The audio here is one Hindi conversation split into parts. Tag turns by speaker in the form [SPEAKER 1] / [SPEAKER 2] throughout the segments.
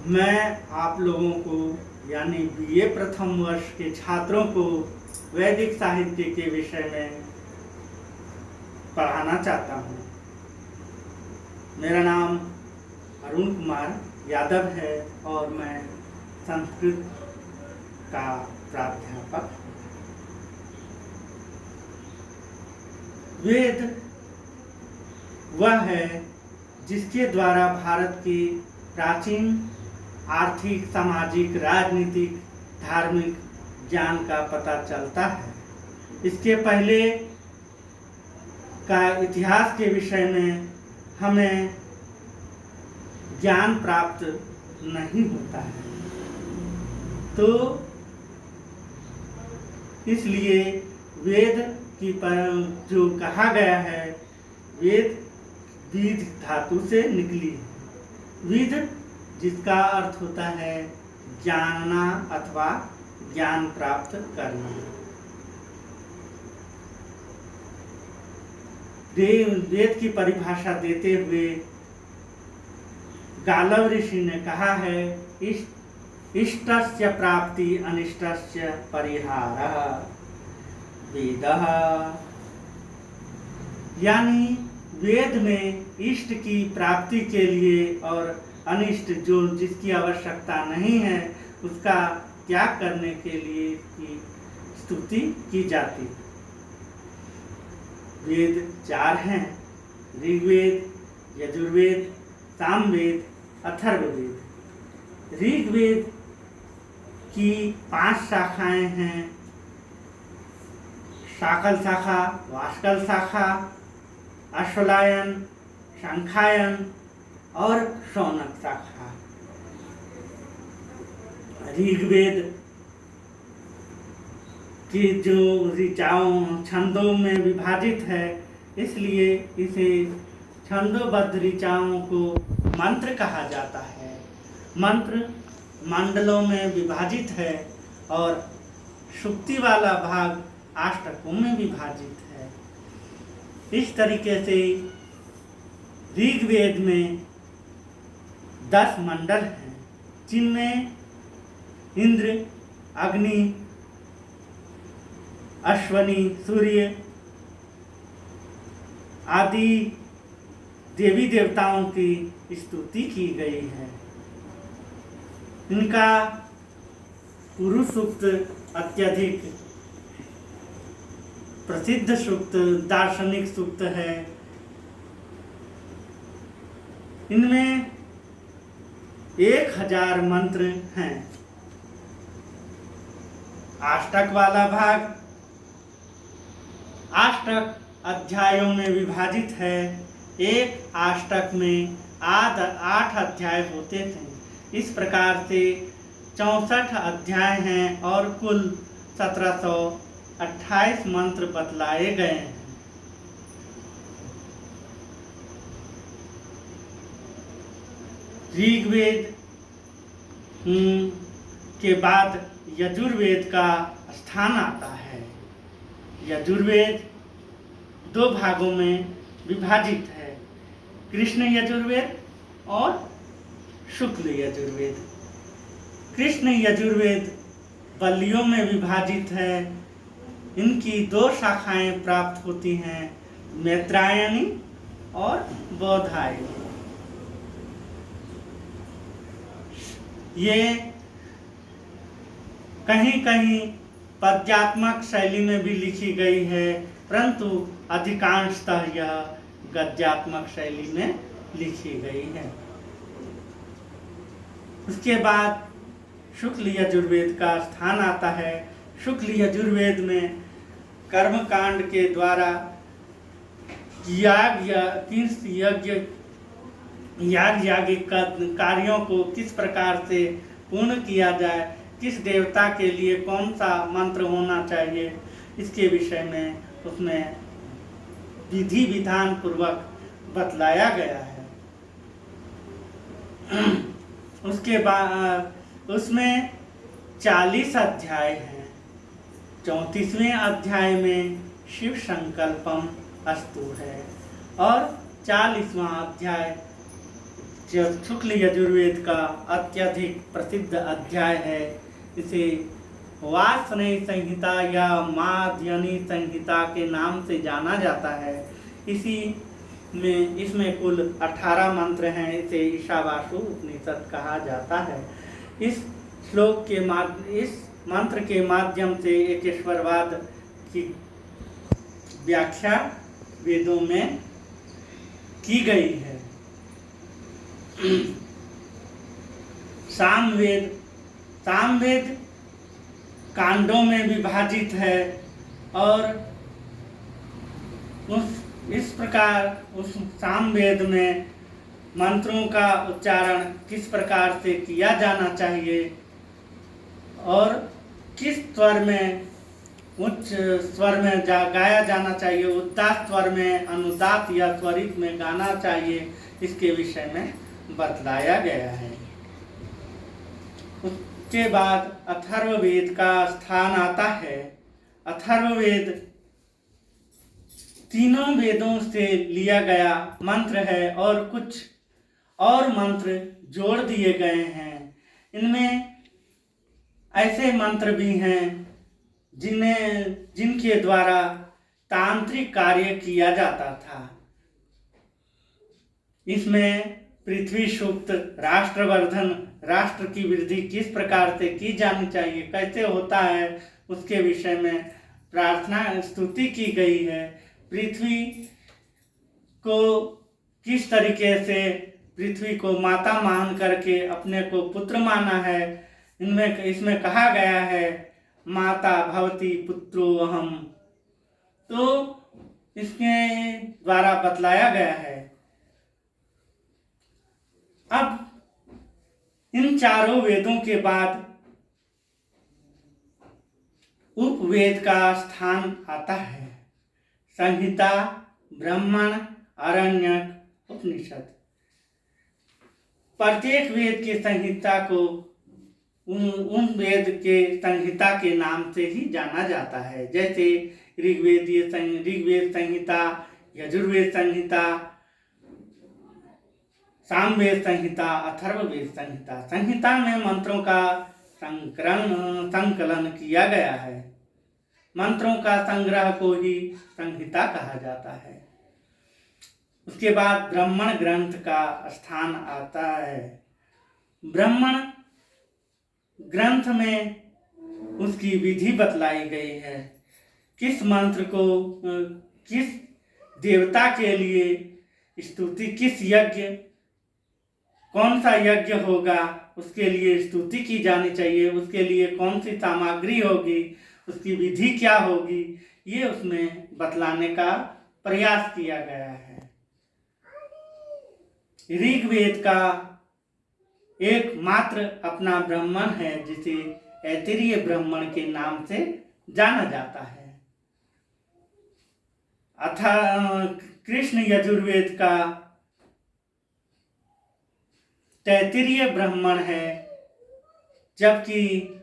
[SPEAKER 1] मैं आप लोगों को यानी बीए प्रथम वर्ष के छात्रों को वैदिक साहित्य के विषय में पढ़ाना चाहता हूँ। मेरा नाम अरुण कुमार यादव है और मैं संस्कृत का प्राध्यापक हूँ। वेद वह है जिसके द्वारा भारत की प्राचीन आर्थिक, सामाजिक, राजनीतिक, धार्मिक ज्ञान का पता चलता है। इसके पहले का इतिहास के विषय में हमें ज्ञान प्राप्त नहीं होता है, तो इसलिए वेद की जो कहा गया है, वेद विद धातु से निकली है। विद जिसका अर्थ होता है जानना अथवा ज्ञान प्राप्त करना। वेद की परिभाषा देते हुए गालव ऋषि ने कहा है, इष्टस्य प्राप्ति अनिष्टस्य परिहारः वेदः। यानी वेद में इष्ट की प्राप्ति के लिए और अनिष्ट जो जिसकी आवश्यकता नहीं है उसका त्याग करने के लिए इसकी स्तुति की जाती है। वेद 4 हैं: ऋग्वेद, यजुर्वेद, सामवेद, अथर्ववेद। ऋग्वेद की 5 शाखाएं हैं: शाकल शाखा, वाष्कल शाखा, अश्वलायन, शंखायन और शौनक शाखा। ऋग्वेद की जो ऋचाओं छंदों में विभाजित है, इसलिए इसे छंदोबद्ध ऋचाओं को मंत्र कहा जाता है। मंत्र मंडलों में विभाजित है और शुक्ति वाला भाग अष्टकों में विभाजित है। इस तरीके से ऋग्वेद में 10 मंडल हैं, जिनमें इंद्र, अग्नि, अश्वनी, सूर्य आदि देवी देवताओं की स्तुति की गई है। इनका पुरुष सूक्त अत्यधिक प्रसिद्ध सूक्त, दार्शनिक सूक्त है। इनमें 1000 मंत्र हैं। अष्टक वाला भाग अष्टक अध्यायों में विभाजित है। एक अष्टक में 8 अध्याय होते थे। इस प्रकार से 64 अध्याय हैं और कुल 1728 मंत्र बतलाए गए हैं। ऋग्वेद के बाद यजुर्वेद का स्थान आता है। यजुर्वेद 2 भागों में विभाजित है: कृष्ण यजुर्वेद और शुक्ल यजुर्वेद। कृष्ण यजुर्वेद बल्लियों में विभाजित है। इनकी 2 शाखाएं प्राप्त होती हैं: मैत्रायणी और बौधायनी। ये कहीं कहीं पद्यात्मक शैली में भी लिखी गई है, परंतु अधिकांशतः यह गद्यात्मक शैली में लिखी गई है। उसके बाद शुक्ल यजुर्वेद का स्थान आता है। शुक्ल यजुर्वेद में कर्मकांड के द्वारा याज्ञिक कार्यों को किस प्रकार से पूर्ण किया जाए, किस देवता के लिए कौन सा मंत्र होना चाहिए, इसके विषय में उसमें विधि विधान पूर्वक बतलाया गया है। उसके बाद उसमें 40 अध्याय हैं। 34वें अध्याय में शिव संकल्पम अस्तु है और 40वां अध्याय जो शुक्ल यजुर्वेद का अत्यधिक प्रसिद्ध अध्याय है, इसे वार्ष्णेय संहिता या माध्यनी संहिता के नाम से जाना जाता है। इसमें कुल 18 मंत्र हैं। इसे ईशावासु उपनिषद कहा जाता है। इस मंत्र के माध्यम से एकेश्वरवाद की व्याख्या वेदों में की गई है। सामवेद कांडों में विभाजित है और इस प्रकार उस सामवेद में मंत्रों का उच्चारण किस प्रकार से किया जाना चाहिए और किस स्वर में, उच्च स्वर में गाया जाना चाहिए, उदात्त स्वर में, अनुदात्त या स्वरित में गाना चाहिए, इसके विषय में बतलाया गया है। उसके बाद अथर्ववेद का स्थान आता है। अथर्ववेद तीनों वेदों से लिया गया मंत्र है और कुछ और मंत्र जोड़ दिए गए हैं। इनमें ऐसे मंत्र भी हैं जिनके द्वारा तांत्रिक कार्य किया जाता था। इसमें पृथ्वी सूक्त, राष्ट्रवर्धन, राष्ट्र की वृद्धि किस प्रकार से की जानी चाहिए, कैसे होता है, उसके विषय में प्रार्थना स्तुति की गई है। पृथ्वी को किस तरीके से पृथ्वी को माता मान करके अपने को पुत्र माना है, इसमें कहा गया है माता भवती पुत्रो अहम। तो इसके द्वारा बतलाया गया है। अब इन चारों वेदों के बाद उपवेद का स्थान आता है। संहिता, ब्राह्मण, आरण्यक, उपनिषद। प्रत्येक वेद के संहिता को उन वेद के संहिता के नाम से ही जाना जाता है। जैसे ऋग्वेद संहिता, यजुर्वेद संहिता, सामवेद संहिता, अथर्ववेद संहिता। संहिता में मंत्रों का संकलन किया गया है। मंत्रों का संग्रह को ही संहिता कहा जाता है। उसके बाद ब्राह्मण ग्रंथ का स्थान आता है। ब्राह्मण ग्रंथ में उसकी विधि बतलाई गई है। किस मंत्र को किस देवता के लिए स्तुति, किस यज्ञ, कौन सा यज्ञ होगा, उसके लिए स्तुति की जानी चाहिए, उसके लिए कौन सी सामग्री होगी, उसकी विधि क्या होगी, ये उसमें बतलाने का प्रयास किया गया है। ऋग्वेद का एकमात्र अपना ब्राह्मण है जिसे ऐतरेय ब्राह्मण के नाम से जाना जाता है। कृष्ण यजुर्वेद का तैत्तिरीय ब्राह्मण है, जबकि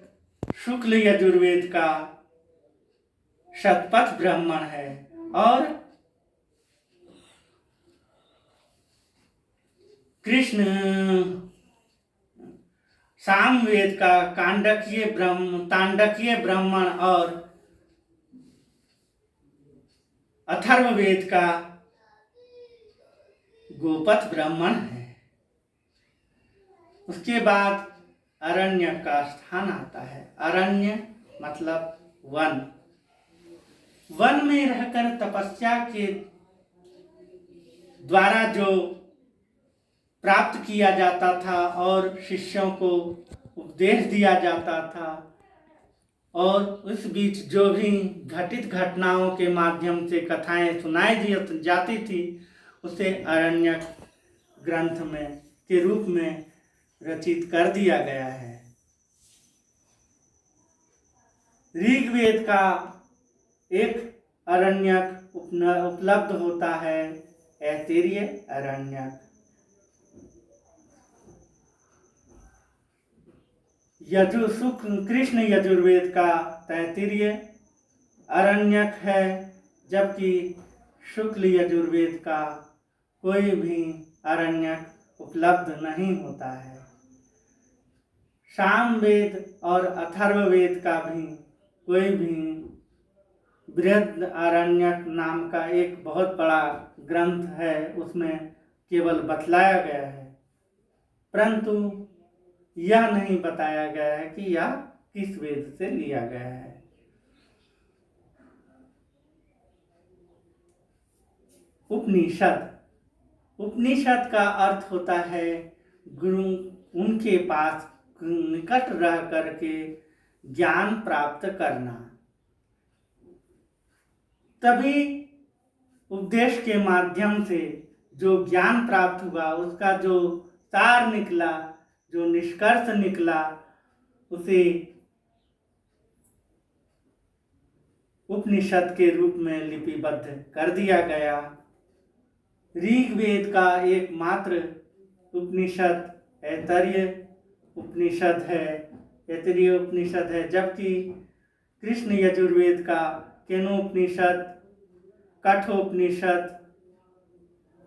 [SPEAKER 1] शुक्ल यजुर्वेद का शतपथ ब्राह्मण है और कृष्ण सामवेद का तांडकीय ब्राह्मण और अथर्ववेद का गोपथ ब्राह्मण है। उसके बाद अरण्य का स्थान आता है। अरण्य मतलब वन। वन में रहकर तपस्या के द्वारा जो प्राप्त किया जाता था और शिष्यों को उपदेश दिया जाता था और उस बीच जो भी घटित घटनाओं के माध्यम से कथाएं सुनाई जाती थी, उसे अरण्यक ग्रंथ में के रूप में रचित कर दिया गया है। ऋग्वेद का एक अरण्यक उपलब्ध होता है, ऐतरेय अरण्यक। कृष्ण यजुर्वेद का तैत्तिरीय अरण्यक है, जबकि शुक्ल यजुर्वेद का कोई भी अरण्यक उपलब्ध उपलब्ध नहीं होता है। सामवेद और अथर्ववेद का भी कोई भी बृहदारण्यक नाम का एक बहुत बड़ा ग्रंथ है, उसमें केवल बतलाया गया है, परंतु यह नहीं बताया गया है कि यह किस वेद से लिया गया है। उपनिषद, उपनिषद का अर्थ होता है गुरु उनके पास निकट रह करके ज्ञान प्राप्त करना। तभी उपदेश के माध्यम से जो ज्ञान प्राप्त हुआ, उसका जो सार निकला, जो निष्कर्ष निकला, उसे उपनिषद के रूप में लिपिबद्ध कर दिया गया। ऋग्वेद का एकमात्र उपनिषद ऐतरेय उपनिषद है, जबकि कृष्ण यजुर्वेद का केनोपनिषद, कठोपनिषद,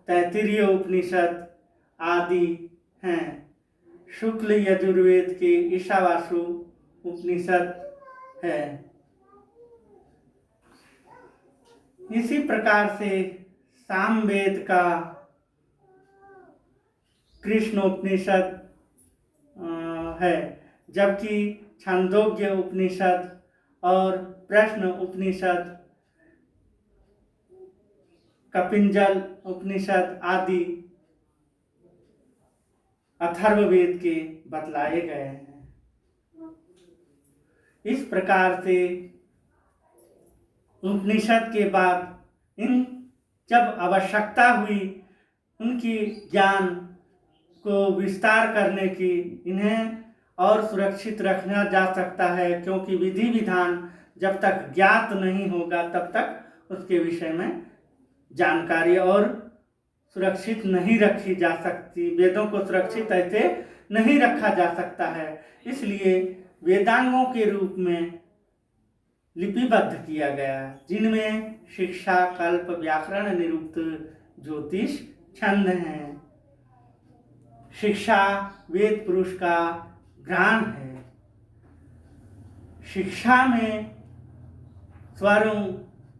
[SPEAKER 1] तैत्तिरीय उपनिषद आदि हैं। शुक्ल यजुर्वेद के ईशावासु उपनिषद है। इसी प्रकार से सामवेद का कृष्णोपनिषद है, जबकि छांदोग्य उपनिषद और प्रश्न उपनिषद, कपिंजल उपनिषद आदि अथर्ववेद के बतलाए गए हैं। इस प्रकार से उपनिषद के बाद जब आवश्यकता हुई उनकी ज्ञान को विस्तार करने की, इन्हें और सुरक्षित रखना जा सकता है, क्योंकि विधि विधान जब तक ज्ञात नहीं होगा तब तक उसके विषय में जानकारी और सुरक्षित नहीं रखी जा सकती। वेदों को सुरक्षित ऐसे नहीं रखा जा सकता है, इसलिए वेदांगों के रूप में लिपिबद्ध किया गया, जिनमें शिक्षा, कल्प, व्याकरण, निरुक्त, ज्योतिष, छंद हैं। शिक्षा वेद पुरुष का ज्ञान है। शिक्षा में स्वरों,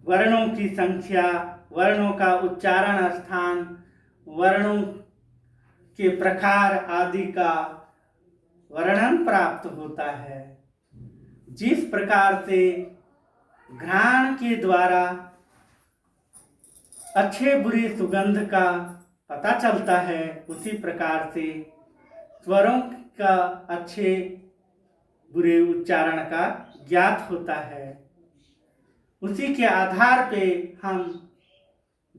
[SPEAKER 1] वर्णों की संख्या, वर्णों का उच्चारण स्थान, वर्णों के प्रकार आदि का वर्णन प्राप्त होता है। जिस प्रकार से घ्राण के द्वारा अच्छे बुरे सुगंध का पता चलता है, उसी प्रकार से स्वरों का अच्छे बुरे उच्चारण का ज्ञात होता है। उसी के आधार पे हम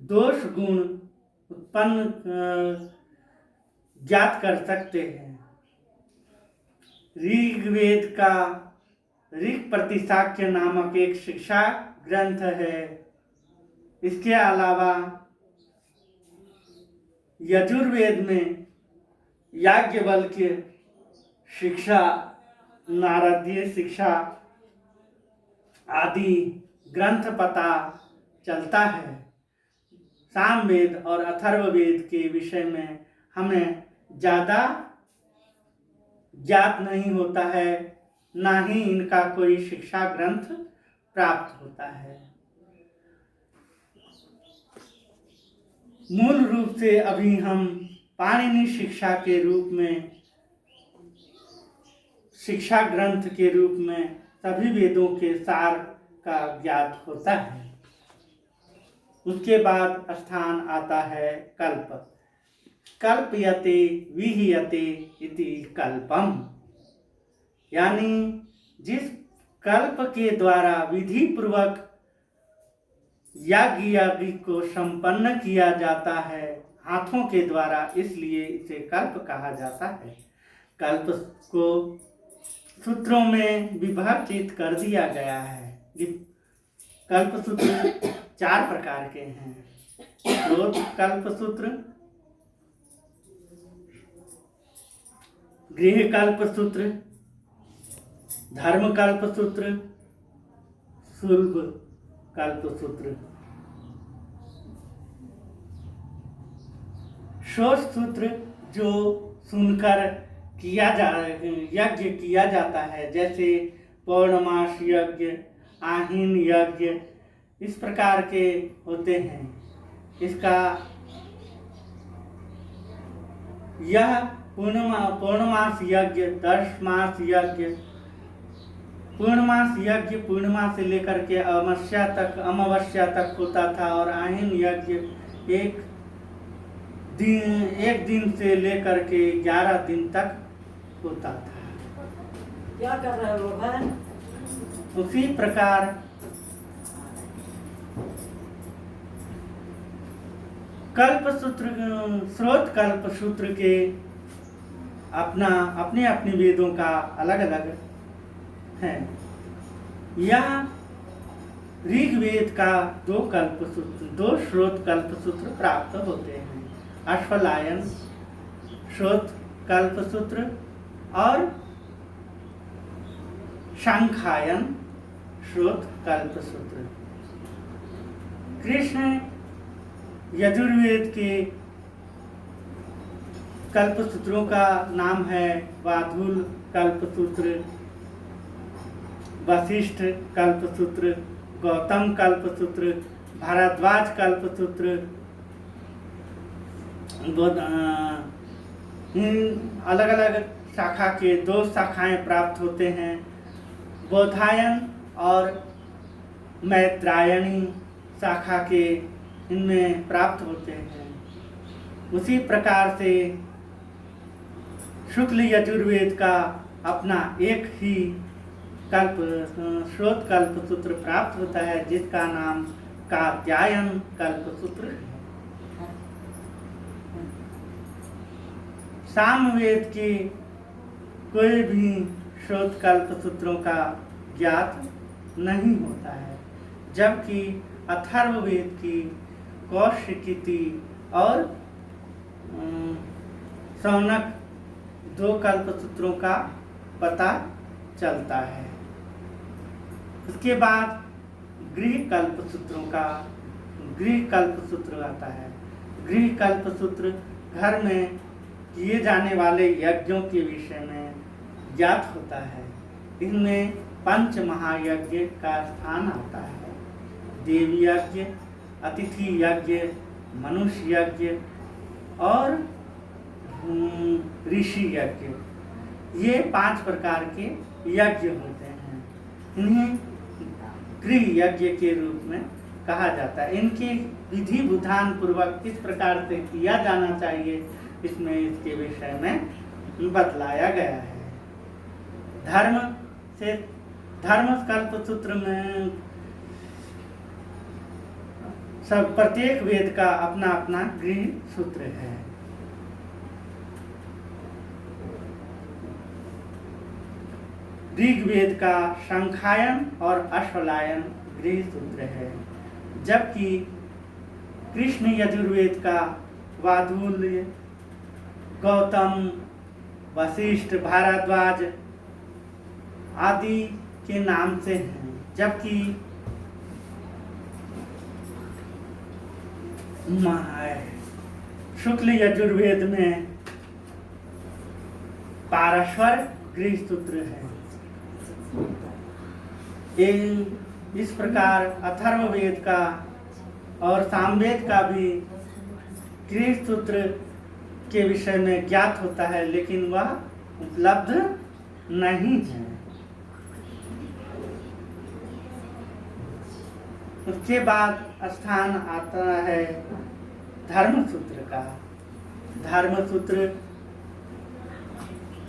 [SPEAKER 1] दोष गुण उत्पन्न ज्ञात कर सकते हैं। ऋग्वेद का ऋक् प्रतिशाख्य नामक एक शिक्षा ग्रंथ है। इसके अलावा यजुर्वेद में याज्ञवल्क्य शिक्षा, नारदीय शिक्षा आदि ग्रंथ पता चलता है। सामवेद और अथर्ववेद के विषय में हमें ज़्यादा ज्ञात नहीं होता है, ना ही इनका कोई शिक्षा ग्रंथ प्राप्त होता है। मूल रूप से अभी हम पाणिनि शिक्षा के रूप में, शिक्षा ग्रंथ के रूप में सभी वेदों के सार का ज्ञात होता है। उसके बाद स्थान आता है कल्प। कल्पयते विहीयते इति कल्पम, यानी जिस कल्प के द्वारा विधि पूर्वक याज्ञ को संपन्न किया जाता है हाथों के द्वारा, इसलिए इसे कल्प कहा जाता है। कल्प को सूत्रों में विभाजित कर दिया गया है। कल्प सूत्र 4 प्रकार के हैं। कल्प सूत्र, गृह कल्प सूत्र, धर्म कल्प सूत्र, सुलभ कल्प सूत्र। शोष सूत्र जो सुनकर यज्ञ किया जाता है, जैसे पौर्णमास यज्ञ, आहीन यज्ञ, इस प्रकार के होते हैं। इसका यह पूर्णमास यज्ञ, 10 मास यज्ञ, पूर्णमास यज्ञ पूर्णिमा से लेकर के अमावस्या तक होता था, और आहीन यज्ञ एक दिन से लेकर के 11 दिन तक होता था।
[SPEAKER 2] क्या कर रहे हो बहन?
[SPEAKER 1] उसी प्रकार स्रोत कल्पसूत्र के अपने वेदों का अलग अलग है। यह ऋग्वेद का 2 स्रोत कल्पसूत्र प्राप्त होते हैं, अश्वलायन स्रोत कल्पसूत्र और शंखायन स्रोत कल्पसूत्र। कृष्ण यजुर्वेद के कल्पसूत्रों का नाम है वाधूल कल्पसूत्र, वशिष्ठ कल्पसूत्र, गौतम कल्पसूत्र, भारद्वाज कल्पसूत्र। अलग अलग शाखा के 2 शाखाएं प्राप्त होते हैं, बोधायन और मैत्रायणी शाखा के इनमें प्राप्त होते हैं। उसी प्रकार से शुक्ल यजुर्वेद का अपना एक ही स्रोत कल्पसूत्र प्राप्त होता है, जिसका नाम कात्यायन कल्पसूत्र है। सामवेद के कोई भी स्रोत कल्पसूत्रों का ज्ञात नहीं होता है, जबकि अथर्ववेद की कौशिकी और शौनक 2 कल्पसूत्रों का पता चलता है। उसके बाद गृह कल्पसूत्र आता है। गृह कल्पसूत्र घर में किए जाने वाले यज्ञों के विषय में ज्ञात होता है। इनमें 5 महायज्ञ का स्थान आता है, देवी यज्ञ, अतिथि यज्ञ, मनुष्य यज्ञ और ऋषि यज्ञ। ये 5 प्रकार के यज्ञ होते हैं। इन्हें गृह यज्ञ के रूप में कहा जाता है। इनकी विधि विधान पूर्वक किस प्रकार से किया जाना चाहिए, इसमें इसके विषय में बतलाया गया है। धर्म कल्पसूत्र में सब प्रत्येक वेद का अपना अपना गृह सूत्र है। ऋग्वेद का शंखायन और अश्वलायन गृह सूत्र है, जबकि कृष्ण यजुर्वेद का वाधूल्य, गौतम, वशिष्ठ, भारद्वाज आदि के नाम से हैं। जबकि शुक्ल यजुर्वेद में पारस्वर गृह सूत्र है। इस प्रकार अथर्ववेद का और सामवेद का भी गृह सूत्र के विषय में ज्ञात होता है, लेकिन वह उपलब्ध नहीं है। उसके बाद स्थान आता है धर्मसूत्र का। धर्मसूत्र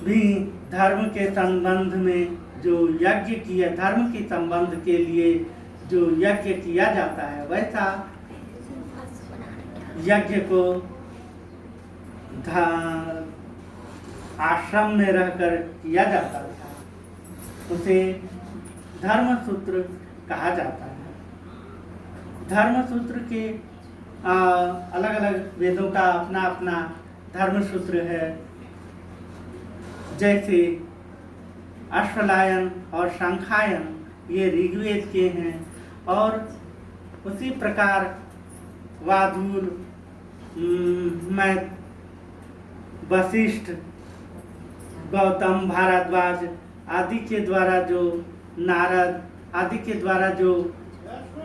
[SPEAKER 1] भी धर्म के संबंध में जो यज्ञ किया, धर्म के संबंध के लिए जो यज्ञ किया जाता है, वैसा यज्ञ को आश्रम में रहकर किया जाता था, उसे धर्मसूत्र कहा जाता है। धर्मसूत्र के अलग अलग वेदों का अपना अपना धर्मसूत्र है। जैसे अश्वलायन और शंखायन ये ऋग्वेद के हैं, और उसी प्रकार वाधूल, वशिष्ठ, गौतम, भारद्वाज आदि के द्वारा जो नारद आदि के द्वारा जो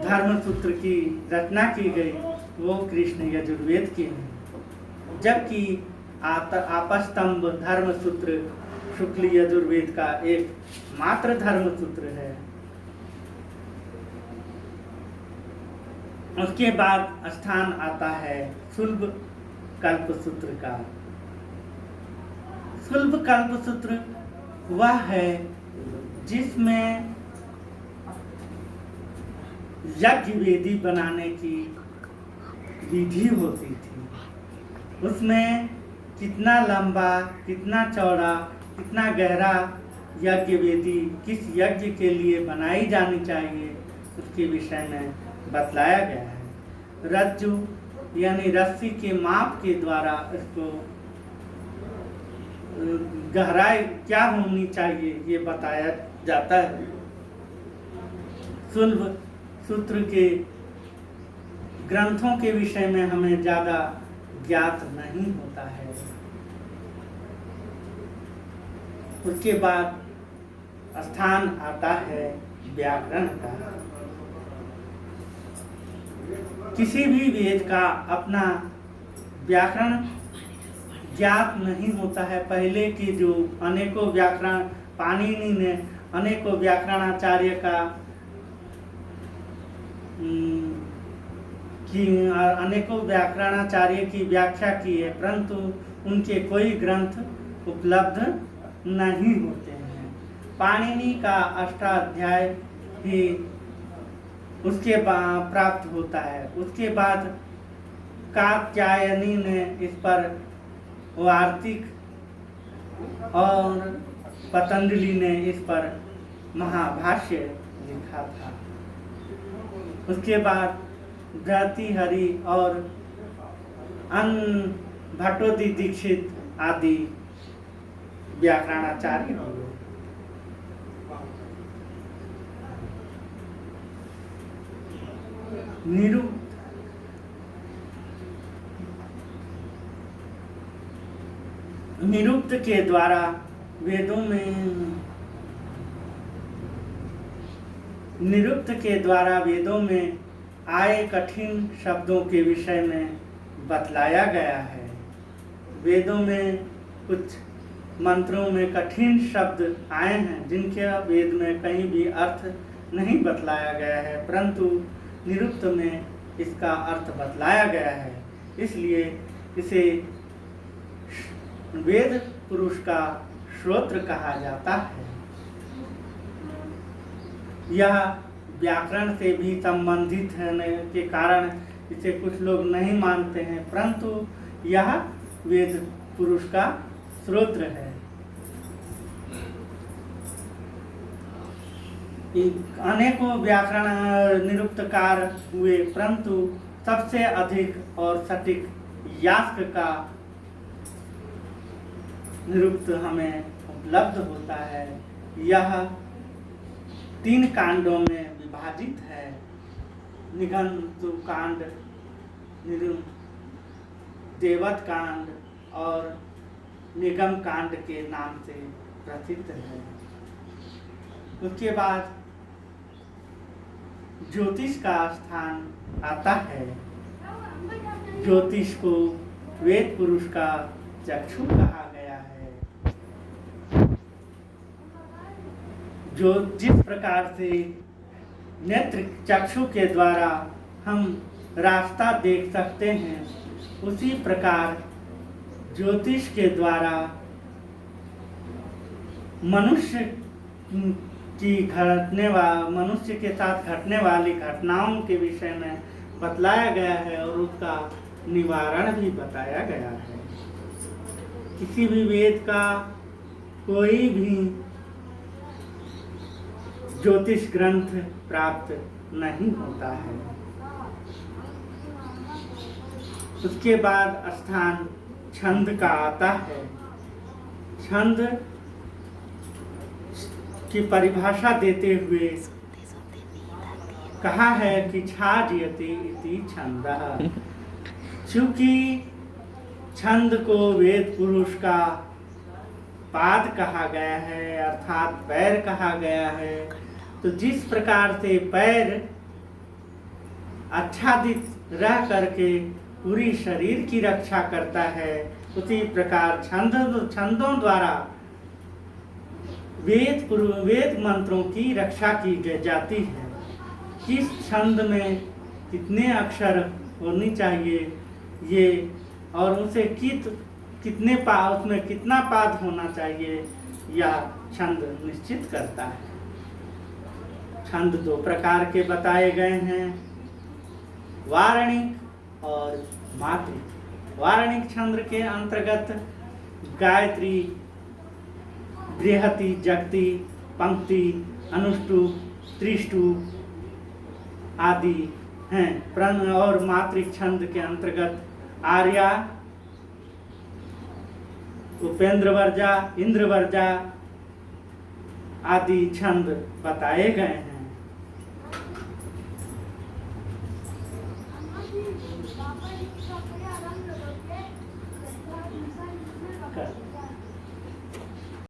[SPEAKER 1] धर्म सूत्र की रचना की गई वो कृष्ण यजुर्वेद के हैं, जबकि आपस्तंभ धर्म सूत्र शुक्ल यजुर्वेद का एक मात्र धर्म सूत्र है। उसके बाद स्थान आता है सुलभ कल्प सूत्र का। सुलभ कल्प सूत्र वह है जिसमें यज्ञ वेदी बनाने की विधि होती थी। उसमें कितना लंबा, कितना चौड़ा, कितना गहरा यज्ञ वेदी किस यज्ञ के लिए बनाई जानी चाहिए उसके विषय में बतलाया गया है। रज्जु यानी रस्सी के माप के द्वारा इसको गहराई क्या होनी चाहिए ये बताया जाता है। सुलभ सूत्र के ग्रंथों के विषय में हमें ज़्यादा ज्ञात नहीं होता है। उसके बाद स्थान आता है व्याकरण का। किसी भी वेद का अपना व्याकरण ज्ञात नहीं होता है। पहले की जो अनेकों व्याकरण पाणिनि ने अनेकों व्याकरणाचार्य का अनेकों व्याकरणाचार्य की व्याख्या की है, परंतु उनके कोई ग्रंथ उपलब्ध नहीं होते हैं। पाणिनि का अष्टाध्याय ही उसके प्राप्त होता है। उसके बाद कात्यायनी ने इस पर वार्तिक और पतंजलि ने इस पर महाभाष्य लिखा था। उसके बाद भर्तृहरि और भट्टोजी दीक्षित आदि व्याकरणाचार्य हुए। निरुक्त के द्वारा वेदों में आए कठिन शब्दों के विषय में बतलाया गया है। वेदों में कुछ मंत्रों में कठिन शब्द आए हैं जिनके वेद में कहीं भी अर्थ नहीं बतलाया गया है, परंतु निरुक्त में इसका अर्थ बतलाया गया है। इसलिए इसे वेद पुरुष का श्रोत्र कहा जाता है। यह व्याकरण से भी संबंधित होने के कारण इसे कुछ लोग नहीं मानते हैं, परंतु यह वेद पुरुष का श्रोत्र है। अनेकों व्याकरण निरुक्तकार हुए, परंतु सबसे अधिक और सटीक यास्क का निरुक्त हमें उपलब्ध होता है। यह 3 कांडों में विभाजित है। निघंटु कांड, देवत कांड और निगम कांड के नाम से प्रसिद्ध है। उसके बाद ज्योतिष का स्थान आता है। ज्योतिष को वेद पुरुष का चक्षु कहा गया है। जो जिस प्रकार से नेत्र चक्षु के द्वारा हम रास्ता देख सकते हैं, उसी प्रकार ज्योतिष के द्वारा मनुष्य के साथ घटने वाली घटनाओं के विषय में बतलाया गया है और उसका निवारण भी बताया गया है। किसी भी वेद का कोई भी ज्योतिष ग्रंथ प्राप्त नहीं होता है। उसके बाद स्थान छंद का आता है। छंद की परिभाषा देते हुए कहा है कि छाजयति इति छंदः। चूंकि छंद को वेद पुरुष का पाद कहा गया है, अर्थात पैर कहा गया है। तो जिस प्रकार से पैर आच्छादित रह करके पूरी शरीर की रक्षा करता है, उसी प्रकार छंदों द्वारा वेद मंत्रों की रक्षा की जाती है। किस छंद में कितने अक्षर होनी चाहिए ये, और उसे उसमें कितना पाद होना चाहिए, यह छंद निश्चित करता है। छंद दो प्रकार के बताए गए हैं, वारणिक और मात्रिक। वारणिक छंद के अंतर्गत गायत्री, बृहति, जगति, पंक्ति, अनुष्टुप, त्रिष्टुप आदि हैं। और मात्रिक छंद के अंतर्गत आर्या, उपेंद्र वर्जा, इंद्र वर्जा आदि छंद बताए गए हैं।